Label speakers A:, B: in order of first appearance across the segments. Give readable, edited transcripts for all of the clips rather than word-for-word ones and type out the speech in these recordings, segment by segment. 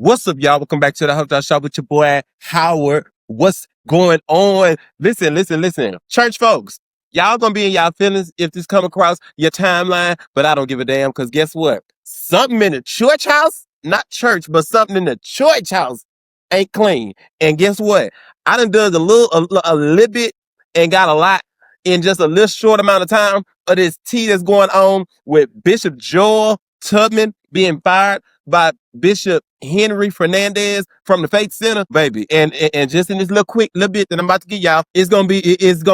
A: What's up, y'all? Welcome back to the Hojo Show with your boy Howard. What's going on? Listen. Church folks, y'all gonna be in y'all feelings if this come across your timeline, but I don't give a damn because guess what? Something in the church house, not church, but something in the church house ain't clean. And guess what? I done dug a little bit and got a lot in just a little short amount of time of this tea that's going on with Bishop Joel Tubman being fired by Bishop Henry Fernandez from the Faith Center, baby. And just in this quick little bit that I'm about to give y'all, it's gonna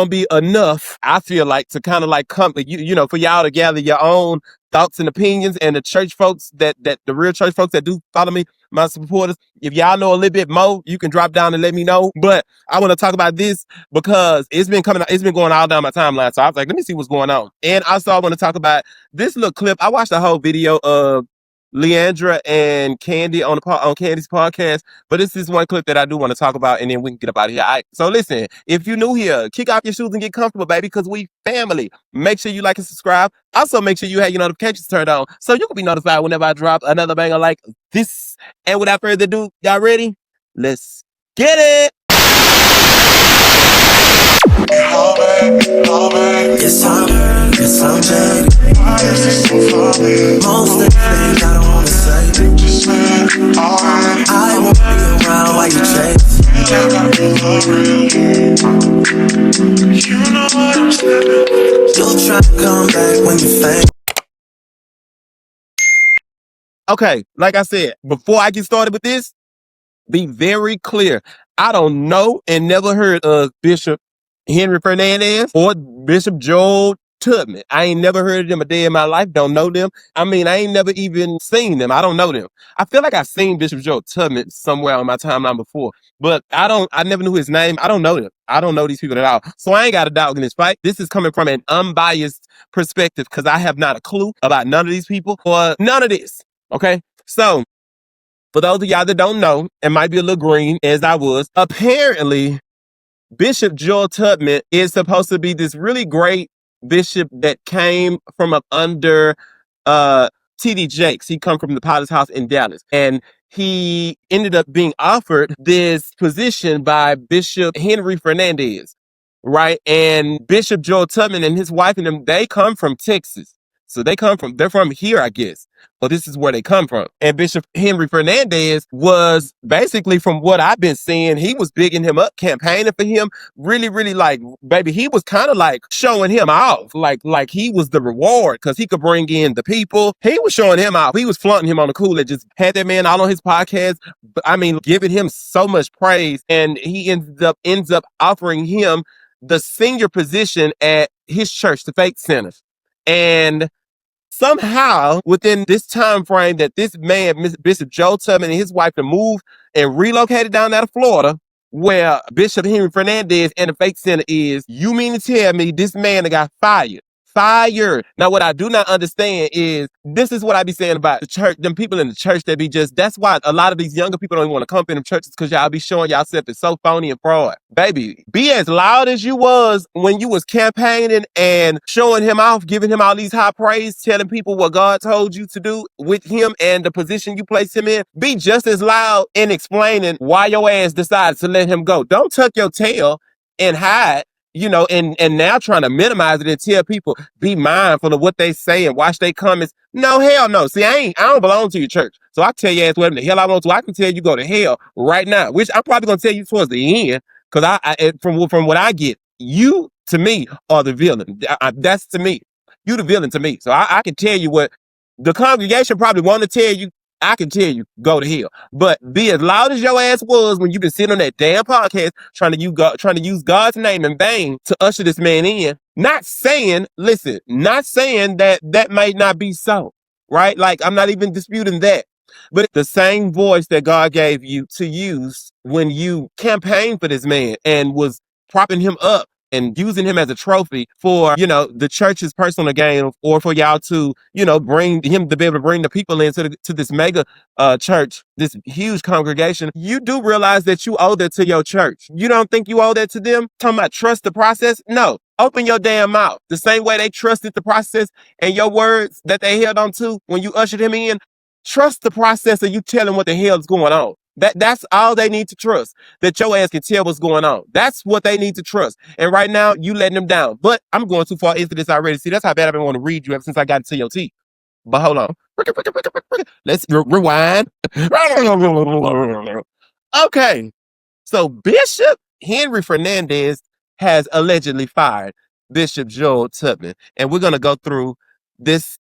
A: be enough, I feel like, to kind of like come, you know, for y'all to gather your own thoughts and opinions, and the church folks that the real church folks that do follow me, my supporters, if y'all know a little bit more, you can drop down and let me know. But I want to talk about this because it's been going all down my timeline. So I was like, let me see what's going on. And also I want to talk about this little clip. I watched the whole video of Leandra and Candy on Candy's podcast, but this is one clip that I do want to talk about, and then we can get up out of here. All right? So listen, if you're new here, kick off your shoes and get comfortable, baby, because we family. Make sure you like and subscribe. Also, make sure you have your notifications turned on so you can be notified whenever I drop another banger like this. And without further ado, y'all ready? Let's get it!
B: Yes, I'm Jay. Most of the things I don't wanna say. I won't be around while you chase. You'll try to come back when you faint.
A: Okay, like I said, before I get started with this, be very clear. I don't know and never heard of Bishop Henry Fernandez or Bishop Joel Tubman. I ain't never heard of them a day in my life. Don't know them. I mean, I ain't never even seen them. I don't know them. I feel like I've seen Bishop Joel Tubman somewhere on my timeline before, but I never knew his name. I don't know them. I don't know these people at all. So I ain't got a dog in this fight. This is coming from an unbiased perspective because I have not a clue about none of these people or none of this. Okay? So, for those of y'all that don't know, and might be a little green as I was, apparently Bishop Joel Tubman is supposed to be this really great bishop that came from up under T.D. Jakes. He come from the Potter's House in Dallas. And he ended up being offered this position by Bishop Henry Fernandez, right? And Bishop Joel Tubman and his wife and them, they come from Texas. So they're from here, I guess. But this is where they come from. And Bishop Henry Fernandez was basically, from what I've been seeing, he was bigging him up, campaigning for him. Really, like, baby, he was kind of like showing him off. Like he was the reward because he could bring in the people. He was showing him off. He was flaunting him on the cool. It just had that man all on his podcast. I mean, giving him so much praise. And he ends up offering him the senior position at his church, the Faith Center. And somehow, within this time frame that this man, Bishop Joel Tubman, and his wife have moved and relocated down out of Florida, where Bishop Henry Fernandez and the Faith Center is, you mean to tell me this man that got fired? Fired. Now, what I do not understand is, this is what I be saying about the church, them people in the church that be just, that's why a lot of these younger people don't even want to come up in them churches, because y'all be showing yourself is so phony and fraud. Baby, be as loud as you was when you was campaigning and showing him off, giving him all these high praise, telling people what God told you to do with him and the position you placed him in. Be just as loud in explaining why your ass decided to let him go. Don't tuck your tail and hide. You know, and now trying to minimize it and tell people, be mindful of what they say and watch their comments. No, hell no. See, I don't belong to your church. So I tell your ass whatever the hell I want to. I can tell you go to hell right now, which I'm probably going to tell you towards the end. Because from what I get, you, to me, are the villain. That's to me. You the villain to me. So I can tell you what the congregation probably want to tell you. I can tell you, go to hell. But be as loud as your ass was when you've been sitting on that damn podcast trying to use God's name in vain to usher this man in. Not saying that might not be so, right? Like, I'm not even disputing that. But the same voice that God gave you to use when you campaigned for this man and was propping him up and using him as a trophy for, you know, the church's personal gain, or for y'all to, you know, bring him to be able to bring the people into to this mega church, this huge congregation, you do realize that you owe that to your church. You don't think you owe that to them? Talking about trust the process? No. Open your damn mouth. The same way they trusted the process and your words that they held on to when you ushered him in, Trust the process of you telling what the hell is going on. That's all they need to trust. That your ass can tell what's going on. That's what they need to trust. And right now, you letting them down. But I'm going too far into this already. See, that's how bad I've been wanting to read you ever since I got into your teeth. But hold on. Let's rewind. Okay. So Bishop Henry Fernandez has allegedly fired Bishop Joel Tubman. And we're going to go through this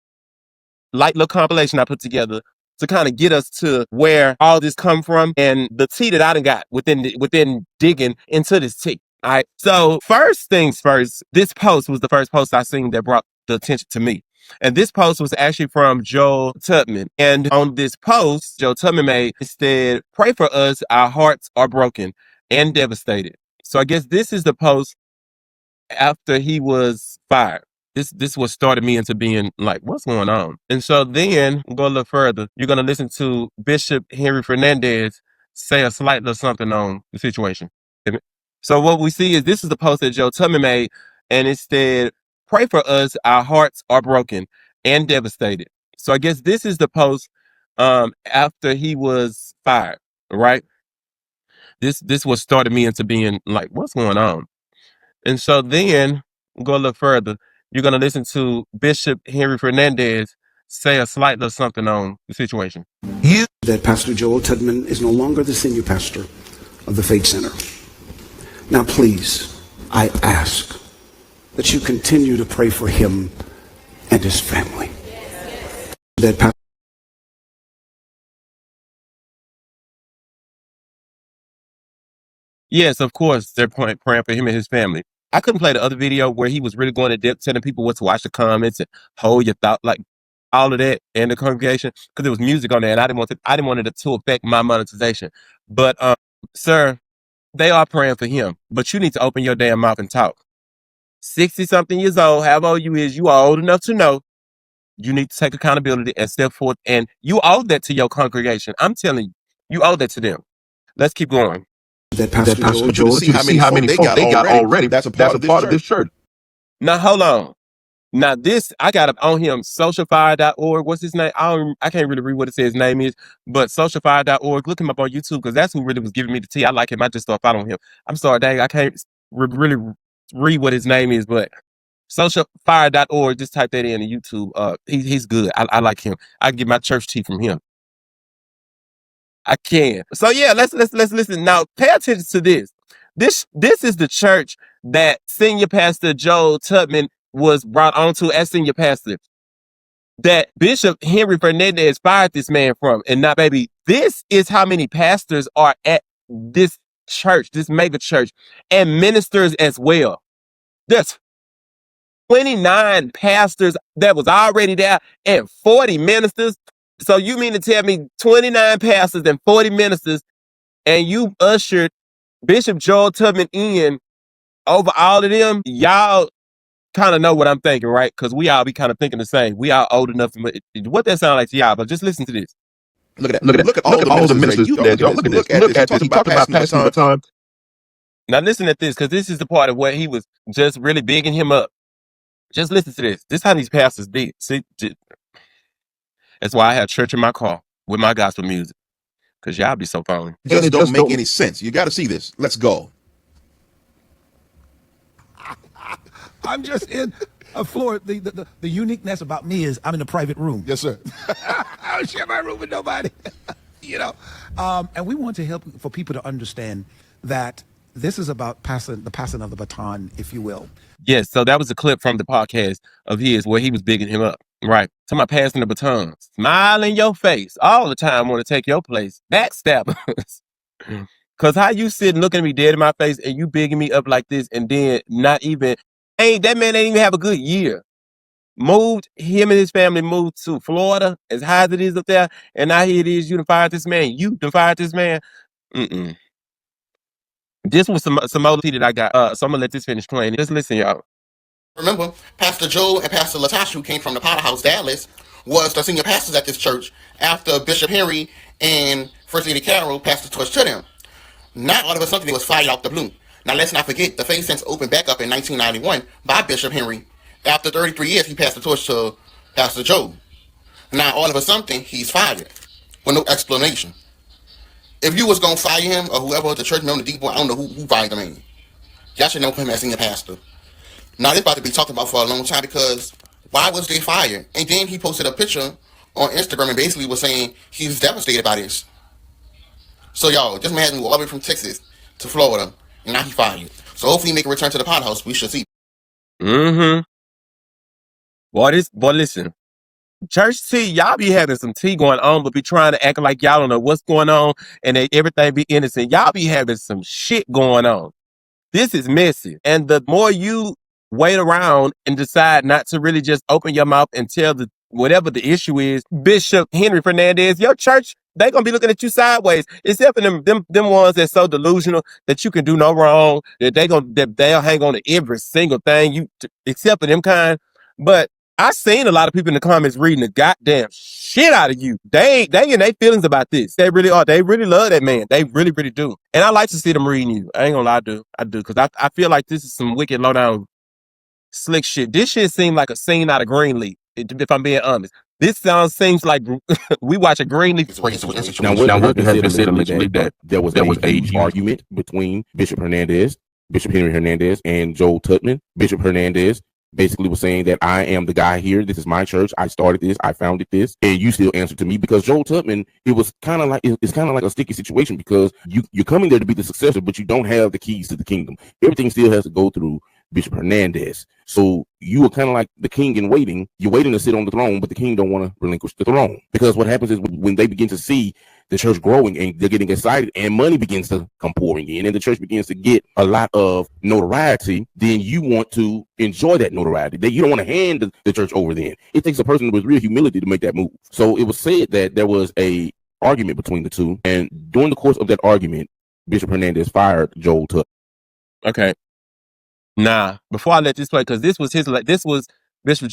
A: light little compilation I put together to kind of get us to where all this come from and the tea that I done got within digging into this tea. All right. So first things first, this post was the first post I seen that brought the attention to me. And this post was actually from Joel Tudman. And on this post, Joel Tubman made, it said, "Pray for us. Our hearts are broken and devastated." So I guess this is the post after he was fired. This what started me into being like, what's going on? And so then go a little further. You're gonna listen to Bishop Henry Fernandez say a slight little something on the situation. So what we see is this is the post that Joel Tubman made, and it said, "Pray for us. Our hearts are broken and devastated." So I guess this is the post after he was fired, right? This what started me into being like, what's going on? And so then go a little further. You're gonna listen to Bishop Henry Fernandez say a slight little something on the situation.
C: That Pastor Joel Tudman is no longer the senior pastor of the Faith Center. Now, please, I ask that you continue to pray for him and his family. That
A: Yes, of course, they're praying for him and his family. I couldn't play the other video where he was really going to depth, telling people what to watch the comments and hold your thought, like all of that in the congregation, because there was music on there, and I didn't want it to affect my monetization. But sir, they are praying for him, but you need to open your damn mouth and talk. 60 something years old, however old you is, you are old enough to know you need to take accountability and step forth, and you owe that to your congregation. I'm telling you, you owe that to them. Let's keep going.
C: that Pastor Joel,
D: See how many folk they got already. That's a part of this church.
A: Now hold on. Now this I got up on him, socialfire.org. What's his name? I can't really read what it says his name is, but socialfire.org. Look him up on YouTube because that's who really was giving me the tea. I like him. I just started following him. I'm sorry, dang, I can't really read what his name is, but socialfire.org. Just type that in YouTube. He's good. I like him. I can get my church tea from him. I can. So yeah, let's listen. Now pay attention to this. This is the church that Senior Pastor Joel Tubman was brought onto as senior pastor. That Bishop Henry Fernandez fired this man from. And now, baby, this is how many pastors are at this church, this mega church, and ministers as well. There's 29 pastors that was already there and 40 ministers. So you mean to tell me 29 pastors and 40 ministers, and you ushered Bishop Joel Tubman in over all of them? Y'all kind of know what I'm thinking, right? Because we all be kind of thinking the same. We all old enough. What that sound like to y'all? But just listen to this.
D: Look at all the ministers that y'all look at this. Look at this. He talked about passing the baton.
A: Now listen at this, because this is the part of where he was just really bigging him up. Just listen to this. This is how these pastors be. See, that's why I have church in my car with my gospel music, because y'all be so phony.
D: It don't make any sense. You got to see this. Let's go.
E: I'm just in a floor. The uniqueness about me is I'm in a private room.
D: Yes, sir.
E: I don't share my room with nobody. You know, and we want to help for people to understand that this is about the passing of the baton, if you will.
A: Yes, so that was a clip from the podcast of his where he was bigging him up. Right. Talking about passing the baton. Smile in your face all the time, want to take your place. Backstabbers. Because how you sitting looking at me dead in my face and you bigging me up like this, and then not even, that man ain't even have a good year. Him and his family moved to Florida, as high as it is up there, and now here it is, you done fired this man. You done fired this man. This was some other tea that I got. So I'm gonna let this finish playing. Just listen, y'all.
F: Remember, Pastor Joe and Pastor Latasha, who came from the Potter House, Dallas, was the senior pastors at this church after Bishop Henry and First Lady Carol passed the torch to them. Not all of a sudden they was fired out the blue. Now let's not forget, the Faith Center opened back up in 1991 by Bishop Henry. After 33 years, he passed the torch to Pastor Joe. Now, all of a sudden, he's fired with no explanation. If you was going to fire him or whoever, the church member, the deep boy, I don't know who fired the man. Y'all should know him as senior pastor. Now, this about to be talked about for a long time because why was they fired? And then he posted a picture on Instagram and basically was saying he was devastated by this. So, y'all, this man moved all the way from Texas to Florida, and now he fired. So, hopefully, he make a return to the pot house. We shall see.
A: Mm-hmm. Boy, listen. Church tea, y'all be having some tea going on, but be trying to act like y'all don't know what's going on and everything be innocent. Y'all be having some shit going on. This is messy. And the more you wait around and decide not to really just open your mouth and tell whatever the issue is, Bishop Henry Fernandez, your church, they gonna be looking at you sideways. Except for them ones that's so delusional that you can do no wrong, that they'll hang on to every single thing except for them kind. But I seen a lot of people in the comments reading the goddamn shit out of you. They in their feelings about this. They really are. They really love that man. They really, really do. And I like to see them reading you. I ain't gonna lie, I do. Cause I feel like this is some wicked, low down, slick shit. This shit seemed like a scene out of Greenleaf, if I'm being honest. This seems like we watch a Greenleaf.
D: Now, what has been said allegedly that there was a argument between Bishop Henry Hernandez, and Joel Tudman. Bishop Hernandez basically was saying that I am the guy here. This is my church. I started this. I founded this. And you still answer to me because Joel Tubman, it's kind of like a sticky situation because you're coming there to be the successor, but you don't have the keys to the kingdom. Everything still has to go through Bishop Hernandez. So you are kind of like the king in waiting. You're waiting to sit on the throne, but the king don't want to relinquish the throne. Because what happens is when they begin to see the church growing and they're getting excited and money begins to come pouring in and the church begins to get a lot of notoriety, then you want to enjoy that notoriety. You don't want to hand the church over then. It takes a person with real humility to make that move. So it was said that there was a argument between the two. And during the course of that argument, Bishop Hernandez fired Joel Tudman.
A: Okay. Nah, before I let this play, because this was Bishop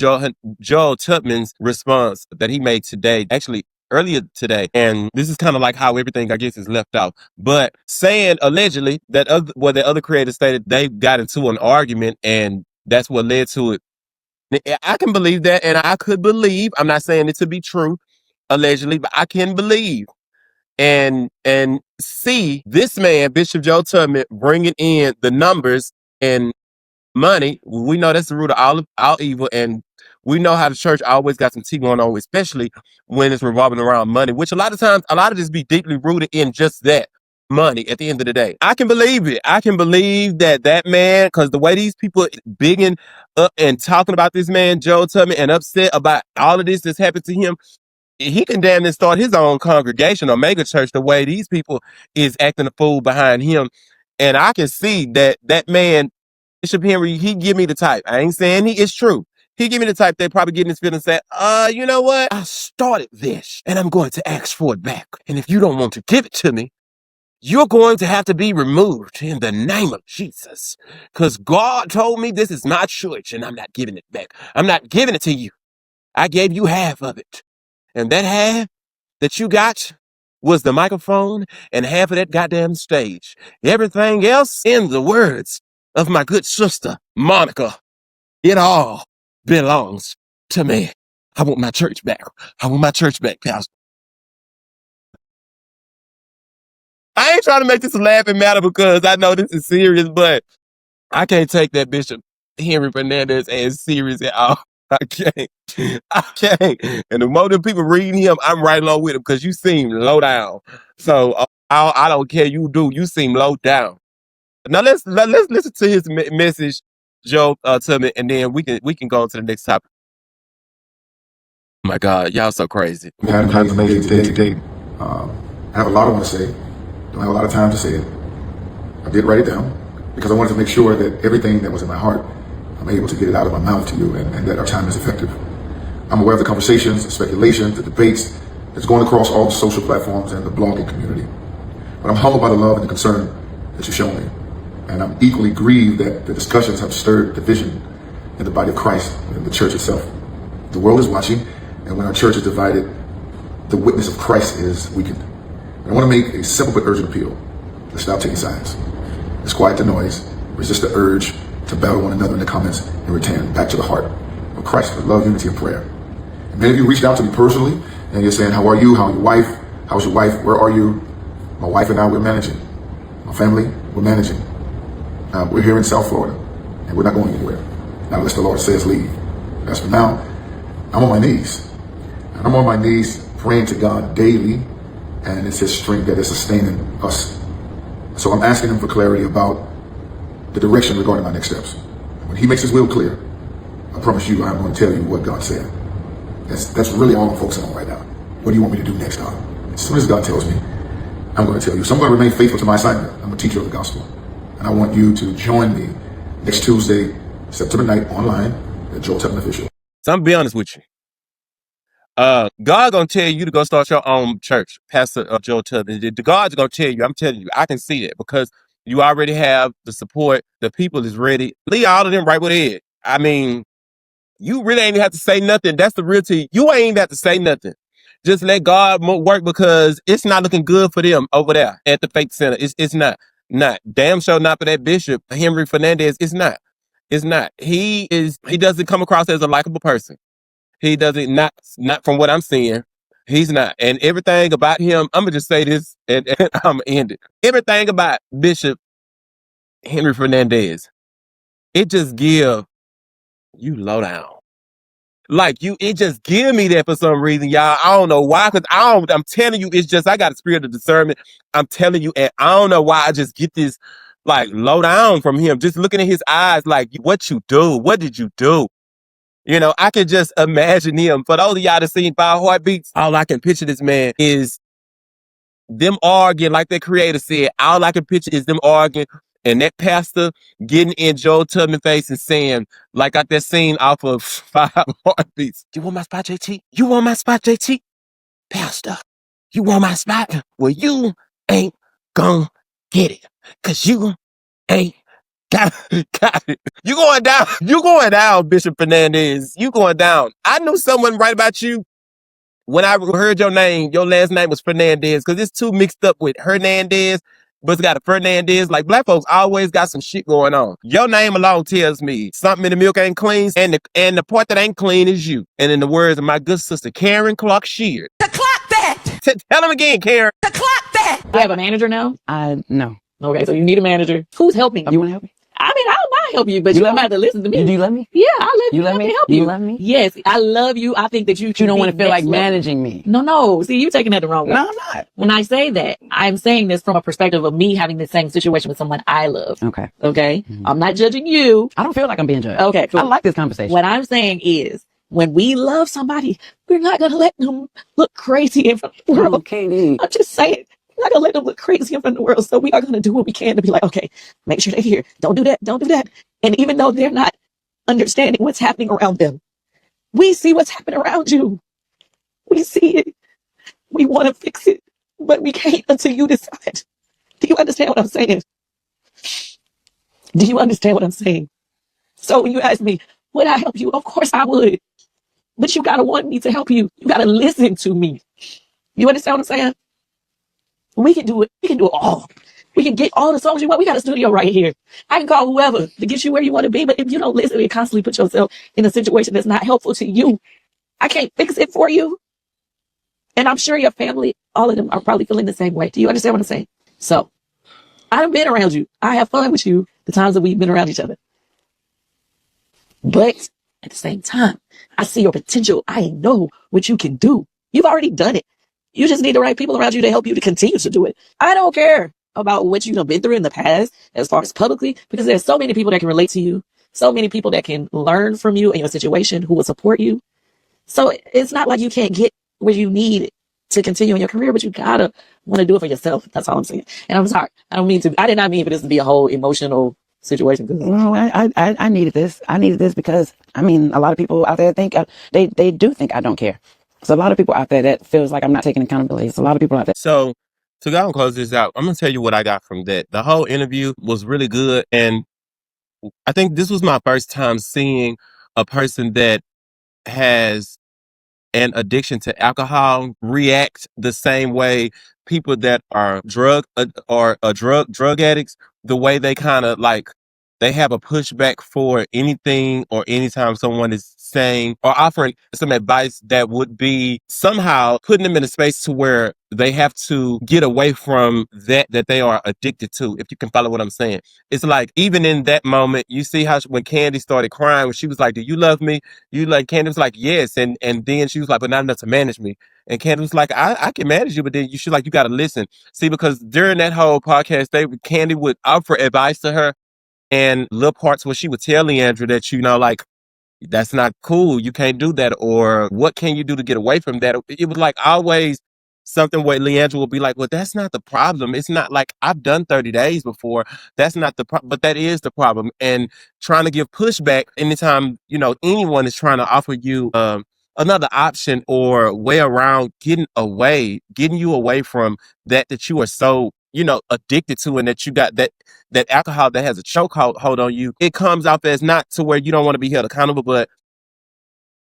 A: Joel Tubman's response that he made today, actually earlier today, and this is kind of like how everything I guess is left out. But saying allegedly that the other creators stated they got into an argument and that's what led to it. I can believe that, and I could believe. I'm not saying it to be true, allegedly, but I can believe and see this man Bishop Joel Tubman bringing in the numbers and money. We know that's the root of all evil, and we know how the church always got some tea going on, especially when it's revolving around money, which a lot of times, a lot of this be deeply rooted in just that money at the end of the day. I can believe it. I can believe that man, because the way these people bigging up and talking about this man, Joel Tubman, and upset about all of this that's happened to him, he can damn near start his own congregation or mega church the way these people is acting a fool behind him. And I can see that man, Bishop Henry, he give me the type. I ain't saying he is true. He give me the type that probably get in his feelings and say, you know what? I started this and I'm going to ask for it back. And if you don't want to give it to me, you're going to have to be removed in the name of Jesus. Because God told me this is my church and I'm not giving it back. I'm not giving it to you. I gave you half of it. And that half that you got was the microphone and half of that goddamn stage. Everything else, in the words of my good sister, Monica, it all belongs to me. I want my church back. I want my church back, Pastor. I ain't trying to make this a laughing matter because I know this is serious, but I can't take that Bishop Henry Fernandez as serious at all. I can't. And the more the people reading him, I'm right along with him because you seem low down. So I don't care. You seem low down. Now let's listen to his message, Joel Tubman, and then we can go on to the next topic. Oh my God, y'all so crazy.
G: We had an amazing day today. I have a lot I want to say. Don't have a lot of time to say it. I did write it down because I wanted to make sure that everything that was in my heart, I'm able to get it out of my mouth to you and that our time is effective. I'm aware of the conversations, the speculations, the debates that's going across all the social platforms and the blogging community. But I'm humbled by the love and the concern that you've shown me. And I'm equally grieved that the discussions have stirred division in the body of Christ and the church itself. The world is watching, and when our church is divided, the witness of Christ is weakened. And I want to make a simple but urgent appeal. Let's stop taking sides. Let's quiet the noise, resist the urge to battle one another in the comments, and return back to the heart of Christ with love, unity, and prayer. And Many of you reached out to me personally, and you're saying, how are you? How's your wife? How's your wife? Where are you? My wife and I, we're managing. My family, we're managing. We're here in South Florida, and we're not going anywhere. Now, unless the Lord says leave. As for now, I'm on my knees. And I'm on my knees praying to God daily, and it's His strength that is sustaining us. So I'm asking Him for clarity about the direction regarding my next steps. When He makes His will clear, I promise you, I'm going to tell you what God said. That's really all I'm focusing on right now. What do you want me to do next, God? As soon as God tells me, I'm going to tell you. So I'm going to remain faithful to my assignment. I'm a teacher of the gospel. And I want you to join me next Tuesday, September 9th, online at Joel Tubman Official.
A: So I'm gonna be honest with you. God gonna tell you to go start your own church, Pastor Joel Tubman. The God's gonna tell you. I'm telling you, I can see that because you already have the support. The people is ready. Leave all of them right where they at. I mean, you really ain't have to say nothing. That's the real tea. You ain't even have to say nothing. Just let God work because it's not looking good for them over there at the faith center. It's not. Not. Damn sure not for that Bishop Henry Fernandez. It's not. It's not. He doesn't come across as a likable person. He doesn't, not from what I'm seeing. He's not. And everything about him, I'm gonna just say this and I'm gonna end it. Everything about Bishop Henry Fernandez, it just give you low down. Like it just give me that for some reason, y'all. I don't know why, because I'm telling you, it's just, I got a spirit of discernment. I'm telling you, and I don't know why I just get this like low down from him. Just looking at his eyes, like, what you do? What did you do? You know, I can just imagine him. For those of y'all that seen Five Heartbeats, all I can picture this man is them arguing, like the creator said. All I can picture is them arguing, and that pastor getting in Joel Tubman's face and saying, like got that scene off of Five Heartbeats. You want my spot, JT? You want my spot, JT? Pastor, you want my spot? Well, you ain't gonna get it, because you ain't got it. You going down. You going down, Bishop Fernandez. You going down. I knew someone right about you when I heard your name. Your last name was Fernandez, because it's too mixed up with Hernandez, but it's got a Fernandez. Like, black folks always got some shit going on. Your name alone tells me something in the milk ain't clean, and the part that ain't clean is you. And in the words of my good sister, Karen Clark Sheard.
H: To clock that!
A: Tell him again, Karen.
H: To clock that!
I: You have a manager now?
J: No.
I: Okay, so you need a manager. Who's helping you?
J: You want to help me?
I: I mean, I don't mind help you, but you don't have to listen to me.
J: Do you love me?
I: Yeah, I love you.
J: You love me?
I: I can help
J: You love me?
I: Yes, I love you. I think that you
J: don't want to feel like
I: level.
J: managing me.
I: No. See, you're taking that the wrong way.
J: No, I'm not.
I: When I say that, I'm saying this from a perspective of me having the same situation with someone I love.
J: Okay.
I: Okay?
J: Mhm.
I: I'm not judging you.
J: I don't feel like I'm being judged.
I: Okay, cool.
J: I like this conversation.
I: What I'm saying is, when we love somebody, we're not going to let them look crazy in front of the world.
J: Okay.
I: I'm just saying, we're not going to let them look crazy in front of the world. So we are going to do what we can to be like, okay, make sure they're here. Don't do that. Don't do that. And even though they're not understanding what's happening around them, we see what's happening around you. We see it. We want to fix it, but we can't until you decide. Do you understand what I'm saying? Do you understand what I'm saying? So when you ask me, would I help you? Of course I would. But you got to want me to help you. You got to listen to me. You understand what I'm saying? We can do it. We can do it all. We can get all the songs you want. We got a studio right here. I can call whoever to get you where you want to be. But if you don't listen and constantly put yourself in a situation that's not helpful to you, I can't fix it for you. And I'm sure your family, all of them are probably feeling the same way. Do you understand what I'm saying? So I've been around you. I have fun with you the times that we've been around each other. But at the same time, I see your potential. I know what you can do. You've already done it. You just need the right people around you to help you to continue to do it. I don't care about what you've been through in the past as far as publicly, because there's so many people that can relate to you, so many people that can learn from you and your situation who will support you. So it's not like you can't get where you need to continue in your career, but you gotta want to do it for yourself. That's all I'm saying. And I'm sorry. I did not mean for this to be a whole emotional situation.
J: No, I needed this. I needed this because, I mean, a lot of people out there think, they do think I don't care. There's a lot of people out there that feels like I'm not taking accountability. There's a lot of people out there.
A: So to go and close this out, I'm going to tell you what I got from that. The whole interview was really good. And I think this was my first time seeing a person that has an addiction to alcohol react the same way people that are drug addicts, the way they kind of like they have a pushback for anything or anytime someone is saying or offering some advice that would be somehow putting them in a space to where they have to get away from that they are addicted to, if you can follow what I'm saying. It's like, even in that moment, you see how when Candy started crying, when she was like, "Do you love me?" You like, Candy was like, "Yes." And then she was like, "But not enough to manage me." And Candy was like, I can manage you, but then you should like, you got to listen. See, because during that whole podcast, Candy would offer advice to her and little parts where she would tell Leandra that, like, that's not cool. You can't do that. Or what can you do to get away from that? It was like always something where Leandra will be like, well, that's not the problem. It's not like I've done 30 days before. That's not the problem, but that is the problem. And trying to give pushback anytime, anyone is trying to offer you, another option or way around getting you away from that you are so, addicted to, and that you got that alcohol that has a chokehold on you. It comes off as not to where you don't want to be held accountable, but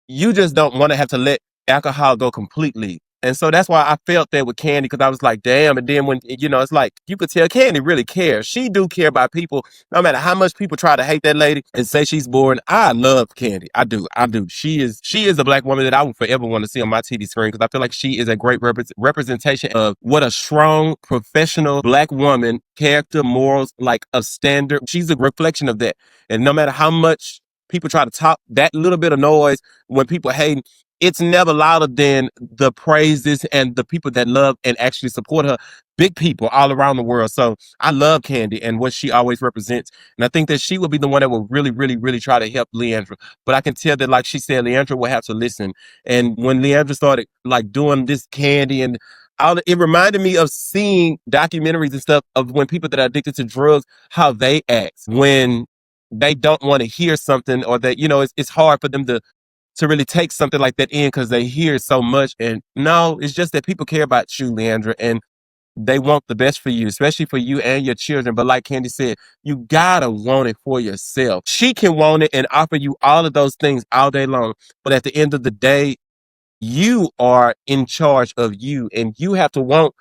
A: you just don't want to have to let alcohol go completely. And so that's why I felt that with Candy, because I was like, damn. And then when, it's like, you could tell Candy really cares. She do care about people, no matter how much people try to hate that lady and say she's boring. I love Candy. I do. She is a Black woman that I would forever want to see on my TV screen, because I feel like she is a great representation of what a strong, professional Black woman, character, morals, like a standard. She's a reflection of that. And no matter how much people try to talk, that little bit of noise when people hate, it's never louder than the praises and the people that love and actually support her. Big people all around the world. So I love Candy and what she always represents. And I think that she will be the one that will really, really, really try to help Leandra. But I can tell that, like she said, Leandra will have to listen. And when Leandra started like doing this Candy and it reminded me of seeing documentaries and stuff of when people that are addicted to drugs, how they act when they don't want to hear something, or that, it's hard for them to really take something like that in because they hear so much. And no, it's just that people care about you, Leandra, and they want the best for you, especially for you and your children. But like Candy said, you gotta want it for yourself. She can want it and offer you all of those things all day long. But at the end of the day, you are in charge of you, and you have to want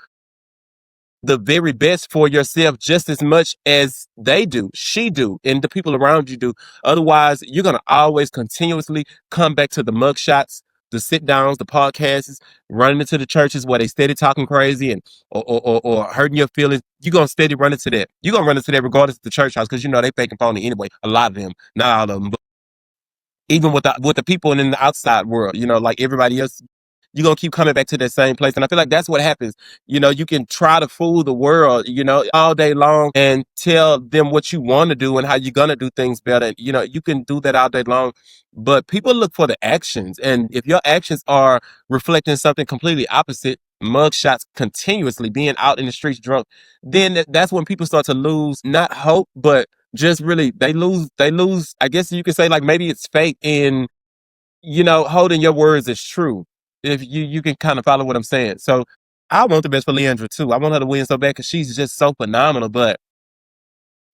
A: the very best for yourself just as much as they do, she do, and the people around you do. Otherwise, you're going to always continuously come back to the mug shots, the sit downs, the podcasts, running into the churches where they steady talking crazy and or hurting your feelings. You're going to steady run into that. You're going to run into that regardless of the church house, because they fake and phony anyway. A lot of them, not all of them, but even with the people in the outside world, like everybody else, you're going to keep coming back to that same place. And I feel like that's what happens. You can try to fool the world, all day long and tell them what you want to do and how you're going to do things better. You can do that all day long, but people look for the actions. And if your actions are reflecting something completely opposite, mugshots continuously, being out in the streets drunk, then that's when people start to lose, not hope, but just really, they lose, I guess you could say, like, maybe it's faith in, holding your words as true. If you can kind of follow what I'm saying. So I want the best for Leandra too. I want her to win so bad because she's just so phenomenal, but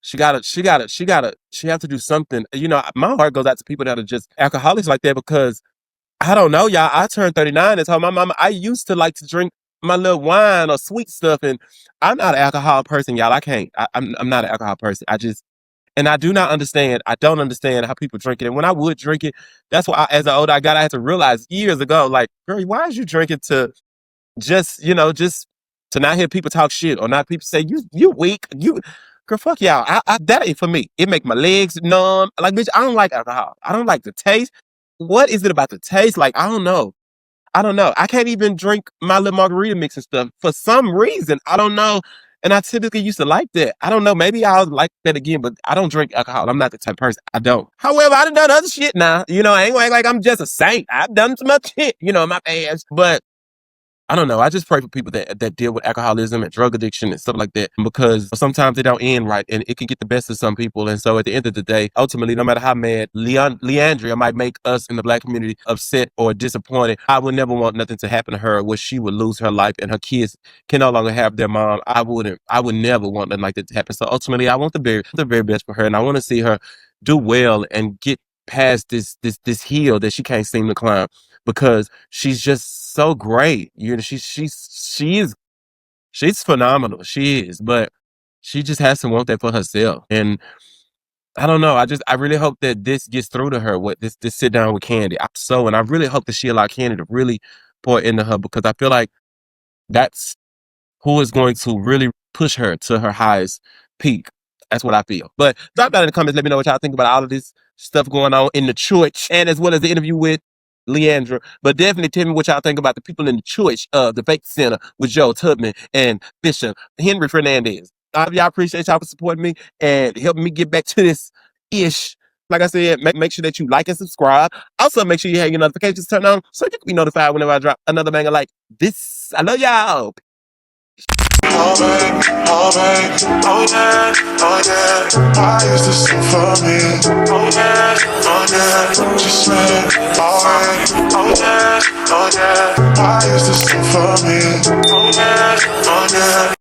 A: she have to do something. My heart goes out to people that are just alcoholics like that, because I don't know, y'all. I turned 39 and told my mama I used to like to drink my little wine or sweet stuff, and I'm not an alcohol person, y'all. I can't. I'm not an alcohol person. And I do not understand. I don't understand how people drink it. And when I would drink it, that's why as an older I got, I had to realize years ago, like, girl, why is you drinking to just, just to not hear people talk shit or not people say you weak, girl, fuck y'all. That ain't for me. It make my legs numb. Like, bitch, I don't like alcohol. I don't like the taste. What is it about the taste? Like, I don't know. I can't even drink my little margarita mix and stuff for some reason. I don't know. And I typically used to like that. I don't know. Maybe I'll like that again, but I don't drink alcohol. I'm not the type of person. I don't. However, I done other shit now. I ain't gonna act like I'm just a saint. I've done some other shit, in my past. But I don't know. I just pray for people that deal with alcoholism and drug addiction and stuff like that, because sometimes they don't end right and it can get the best of some people. And so at the end of the day, ultimately, no matter how mad Leandria might make us in the Black community upset or disappointed, I would never want nothing to happen to her where she would lose her life and her kids can no longer have their mom. I would never want nothing like that to happen. So ultimately, I want the very best for her, and I want to see her do well and get past this hill that she can't seem to climb, because she's just so great. She's phenomenal. She is, but she just has to want that for herself. And I don't know. I really hope that this gets through to her. What this sit down with Candy. And I really hope that she allow Candy to really pour into her, because I feel like that's who is going to really push her to her highest peak. That's what I feel. But drop down in the comments. Let me know what y'all think about all of this stuff going on in the church, and as well as the interview with Leandra. But definitely tell me what y'all think about the people in the church of the Faith Center with Joel Tubman and Bishop Henry Fernandez. Y'all appreciate y'all for supporting me and helping me get back to this ish. Like I said, make sure that you like and subscribe. Also, make sure you have your notifications turned on so you can be notified whenever I drop another banger like this. I love y'all.
B: Oh, babe, oh, babe, oh, yeah, oh, yeah. Why is this so for me? Oh, yeah, oh, yeah. Just say, alright, oh, yeah, oh, yeah. Why is this so for me? Oh, yeah, oh, yeah.